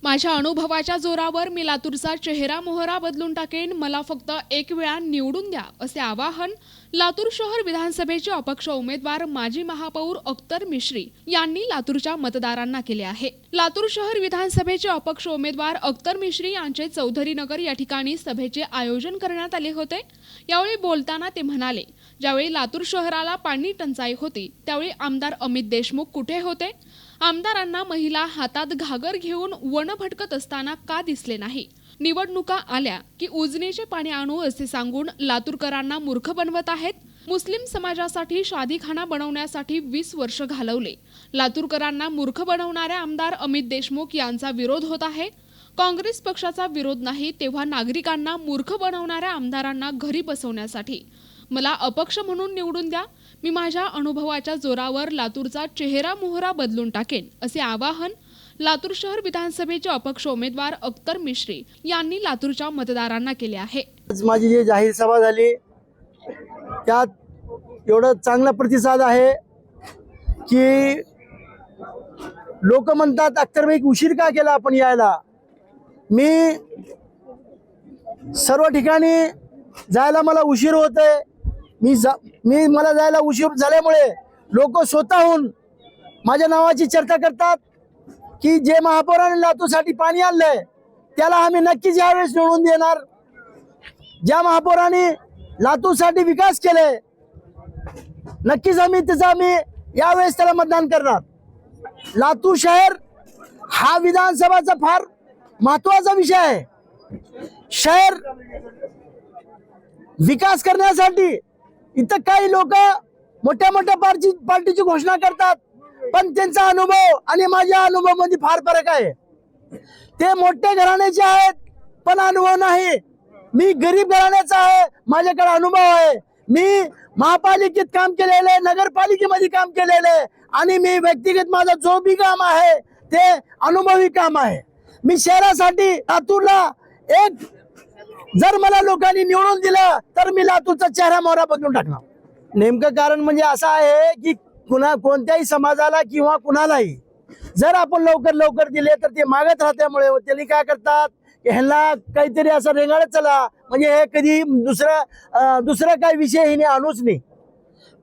माझ्या अनुभवाच्या जोरावर मी लातूरचा चेहरा मोहरा बदलून टाकेन, मला फक्त एक वेळा निवडून द्या, असे आवाहन लातूर शहर विधानसभेचे अपक्ष उमेदवार माजी महापौर अख्तर मिश्री यांनी लातूरच्या मतदारांना केले आहे। लातूर शहर विधानसभेचे अपक्ष उमेदवार अख्तर मिश्री यांचे चौधरी नगर या ठिकाणी सभेचे आयोजन करण्यात आले होते। यावेळी बोलताना ते म्हणाले, ज्यावेळी लातूर शहराला पाणी टंचाई होती त्यावेळी आमदार अमित देशमुख कुठे होते? आमदारांना महिला हातात घागर घेऊन वन भटकत असताना का दिसले नाही? निवडणुका आल्या की उजनीचे पाणी आणू असे सांगून लातूरकरांना मूर्ख बनवत आहेत। मुस्लिम समाजासाठी शादीखाना बनवण्यासाठी 20 वर्ष घालवले। लातूरकरांना मूर्ख बनवणाऱ्या आमदार अमित देशमुख यांचा विरोध होत आहे। काँग्रेस पक्षाचा विरोध नाही, तेव्हा नागरिकांना मूर्ख बनवणाऱ्या आमदारांना घरी बसवण्यासाठी मला अपक्ष म्हणून निवडून द्या। मी माझ्या अनुभवाच्या जोरावर लातूरचा चेहरा मोहरा बदलून टाकेन, असे आवाहन लातूर शहर विधानसभेचे अपक्ष उमेदवार अख्तर मिश्री यांनी लातूरच्या मतदारांना केले आहे। माझी जी जाहीर सभा झाली त्यात एवढा चांगला प्रतिसाद आहे की लोक म्हणतात अख्तर भाई उशीर का केला आपण यायला। मी सर्व ठिकाणी जायला मला उशीर होतोय। मला जायला उशीर झाल्यामुळे लोक स्वतःहून माझ्या नावाची चर्चा करतात की जे महापौराने लातूरसाठी पाणी आणलंय त्याला आम्ही नक्कीच यावेळेस निवडून देणार। ज्या महापौराने लातूरसाठी विकास केले नक्कीच आम्ही यावेळेस त्याला मतदान करणार। लातूर शहर हा विधानसभाचा फार महत्त्वाचा विषय आहे। शहर विकास करण्यासाठी इथं काही लोक मोठ्या मोठ्या पार्टीची घोषणा करतात, पण त्यांचा अनुभव आणि माझ्या अनुभवामध्ये फार फरक आहे। ते मोठ्या घराण्याचे आहेत पण अनुभव नाही। मी गरीब घराण्याचा आहे, माझ्याकडे अनुभव आहे। मी महापालिकेत काम केलेले, नगरपालिकेमध्ये काम केलेले आणि मी व्यक्तिगत माझा जो भी काम आहे ते अनुभवी काम आहे। मी शहरासाठी लातूरला एक जर मला लोकांनी निवडून दिलं तर मी लातूरचा चेहरा मोहरा बदलून टाकणार। नेमकं कारण म्हणजे असं आहे की कोणत्याही समाजाला किंवा कुणालाही जर आपण लवकर दिले तर ते मागत राहत्यामुळे त्यांनी काय करतात की ह्यांना काहीतरी असं रेंगाळत चला, म्हणजे हे कधी दुसरा काही विषय हिने आणूच नाही।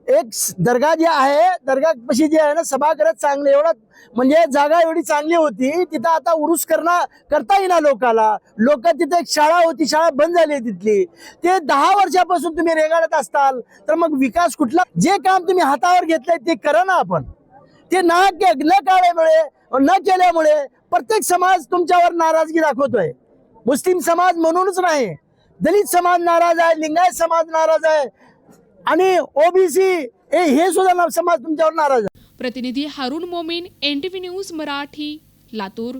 एक दर्गा जे आहे, दर्गापाशी जे आहे ना सभागृह चांगले, एवढा म्हणजे जागा एवढी चांगली होती तिथं आता उरूस करता येईना लोकाला। तिथे एक शाळा होती, शाळा बंद झाली तिथली। ते 10 वर्षापासून तुम्ही रेंगाळत असताल तर मग विकास कुठला? जे काम तुम्ही हातावर घेतलंय ते करा ना। आपण ते न काढल्यामुळे न केल्यामुळे प्रत्येक समाज तुमच्यावर नाराजगी दाखवतोय। मुस्लिम समाज म्हणूनच नाही, दलित समाज नाराज आहे, लिंगायत समाज नाराज आहे आणि ओबीसी हे सुद्धा समाज तुमच्यावर नाराज आहे। प्रतिनिधी हारून मोमीन, NTV न्यूज मराठी, लातूर।